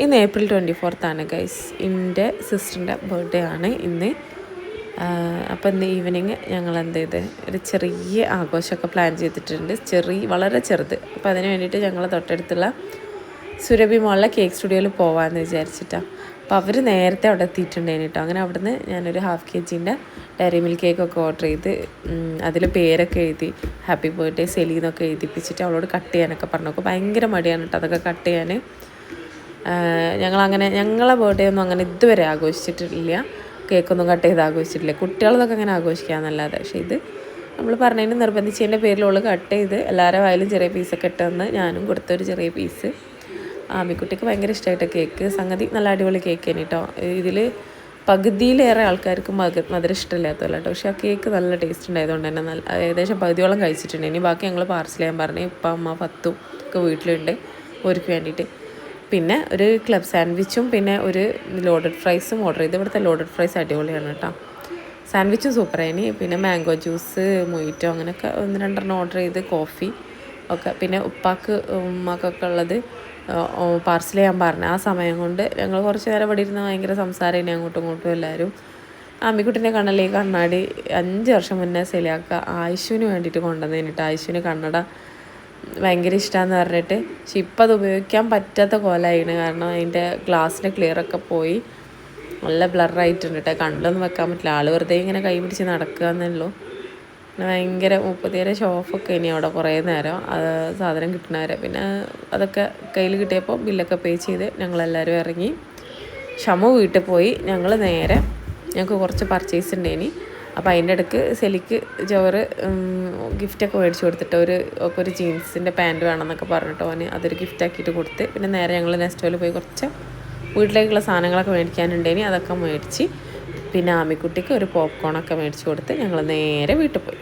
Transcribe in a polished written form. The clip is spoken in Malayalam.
ഇന്ന് April 24 ഗൈസ്. എൻ്റെ സിസ്റ്ററിൻ്റെ ബർത്ത്ഡേ ആണ് ഇന്ന്. അപ്പോൾ ഇന്ന് ഈവനിങ് ഞങ്ങൾ എന്ത് ചെയ്ത് ഒരു ചെറിയ ആഘോഷമൊക്കെ പ്ലാൻ ചെയ്തിട്ടുണ്ട്, വളരെ ചെറുത്. അപ്പോൾ അതിന് വേണ്ടിയിട്ട് ഞങ്ങൾ തൊട്ടടുത്തുള്ള സുരഭി മോളിലെ കേക്ക് സ്റ്റുഡിയോയിൽ പോകാമെന്ന് വിചാരിച്ചിട്ടാണ്. അപ്പോൾ അവർ നേരത്തെ അവിടെ എത്തിയിട്ടുണ്ടായിരുന്നു കേട്ടോ. അങ്ങനെ അവിടുന്ന് ഞാനൊരു ½ kg ഡയറി മിൽക്ക് കേക്കൊക്കെ ഓർഡർ ചെയ്ത് അതിൽ പേരൊക്കെ എഴുതി ഹാപ്പി ബർത്ത്ഡേ സെലി എന്നൊക്കെ എഴുതിപ്പിച്ചിട്ട് അവളോട് കട്ട് ചെയ്യാനൊക്കെ പറഞ്ഞു. അപ്പോൾ ഭയങ്കര മടിയാണ് കേട്ടോ അതൊക്കെ കട്ട് ചെയ്യാൻ. ഞങ്ങളെ ബർത്ത്ഡേ ഒന്നും അങ്ങനെ ഇതുവരെ ആഘോഷിച്ചിട്ടില്ല, കേക്കൊന്നും കട്ട് ചെയ്ത് ആഘോഷിച്ചിട്ടില്ല. കുട്ടികളതൊക്കെ അങ്ങനെ ആഘോഷിക്കാമെന്നല്ലാതെ. പക്ഷേ ഇത് നമ്മൾ പറഞ്ഞതിന് നിർബന്ധിച്ചതിൻ്റെ പേരിൽ അവൾ കട്ട് ചെയ്ത് എല്ലാവരുടെ വായിലും ചെറിയ പീസൊക്കെ ഇട്ടെന്ന് ഞാനും കൊടുത്തൊരു ചെറിയ പീസ്. ആമിക്കുട്ടിക്ക് ഭയങ്കര ഇഷ്ടമായിട്ട് കേക്ക്. സംഗതി നല്ല അടിപൊളി കേക്ക് തന്നെ കേട്ടോ. ഇതിൽ പകുതിയിലേറെ ആൾക്കാർക്ക് മധുരം ഇഷ്ടമില്ലാത്തതല്ല കേട്ടോ. പക്ഷേ ആ കേക്ക് നല്ല ടേസ്റ്റ് ഉണ്ടായതുകൊണ്ട് തന്നെ ഏകദേശം പകുതിയോളം കഴിച്ചിട്ടുണ്ട്. ഇനി ബാക്കി ഞങ്ങൾ പാർസൽ ചെയ്യാൻ പറഞ്ഞു. ഇപ്പം അമ്മ 10 ഒക്കെ വീട്ടിലുണ്ട് അവർക്ക് വേണ്ടിയിട്ട്. പിന്നെ ഒരു ക്ലബ് സാൻഡ്വിച്ചും പിന്നെ ഒരു ലോഡഡ് ഫ്രൈസും ഓർഡർ ചെയ്ത്. ഇവിടുത്തെ ലോഡഡ് ഫ്രൈസ് അടിപൊളിയാണ് കേട്ടോ. സാൻഡ്വിച്ചും സൂപ്പറായിന്. പിന്നെ മാംഗോ ജ്യൂസ്, മൊയ്റ്റോ അങ്ങനെയൊക്കെ 1-2 ഓർഡർ ചെയ്ത്, കോഫി ഒക്കെ. പിന്നെ ഉമ്മാക്കൊക്കെ ഉള്ളത് പാർസൽ ചെയ്യാൻ പറഞ്ഞു. ആ സമയം കൊണ്ട് ഞങ്ങൾ കുറച്ച് നേരം ഇവിടെ ഇരുന്ന് ഭയങ്കര സംസാരം അങ്ങോട്ടും ഇങ്ങോട്ടും എല്ലാവരും. അമ്മിക്കുട്ടിൻ്റെ കണ്ണല്ലേ കണ്ണാടി 5 വർഷം മുന്നേ സെലിയാക്ക ആയുഷിന് വേണ്ടിയിട്ട് കൊണ്ടുവന്നതിനിട്ട്. ആയുഷിന് കണ്ണട ഭയങ്കര ഇഷ്ടമാണെന്ന് പറഞ്ഞിട്ട്. പക്ഷെ ഇപ്പം അത് ഉപയോഗിക്കാൻ പറ്റാത്ത കോലമായിന്. കാരണം അതിൻ്റെ ഗ്ലാസ്സിൻ്റെ ക്ലിയറൊക്കെ പോയി നല്ല ബ്ലറായിട്ടുണ്ട് കേട്ടോ. കണ്ടിലൊന്നും വെക്കാൻ പറ്റില്ല. ആൾ വെറുതെ ഇങ്ങനെ കൈ പിടിച്ച് നടക്കുക എന്നുള്ളൂ. ഭയങ്കര 30 ഷോഫൊക്കെ ഇനി അവിടെ കുറേ നേരം സാധനം കിട്ടുന്നവരെ. പിന്നെ അതൊക്കെ കയ്യിൽ കിട്ടിയപ്പോൾ ബില്ലൊക്കെ പേ ചെയ്ത് ഞങ്ങളെല്ലാവരും ഇറങ്ങി. ഷമു വീട്ടിൽ പോയി. ഞങ്ങൾക്ക് കുറച്ച് പർച്ചേസ് ഉണ്ടായിനി. അപ്പോൾ അതിൻ്റെ ഇടയ്ക്ക് സെലിക്ക് ജോറ് ഗിഫ്റ്റൊക്കെ മേടിച്ച് കൊടുത്തിട്ട് ഒരു ജീൻസിൻ്റെ പാൻറ്റ് വേണമെന്നൊക്കെ പറഞ്ഞിട്ട് അവന് അതൊരു ഗിഫ്റ്റാക്കിയിട്ട് കൊടുത്ത്. പിന്നെ നേരെ ഞങ്ങൾ നെസ്റ്റോയിൽ പോയി കുറച്ച് വീട്ടിലേക്കുള്ള സാധനങ്ങളൊക്കെ മേടിക്കാനുണ്ടേനി. അതൊക്കെ മേടിച്ച് പിന്നെ ആമിക്കുട്ടിക്ക് ഒരു പോപ്കോണൊക്കെ മേടിച്ച് കൊടുത്ത് ഞങ്ങൾ നേരെ വീട്ടിൽ പോയി.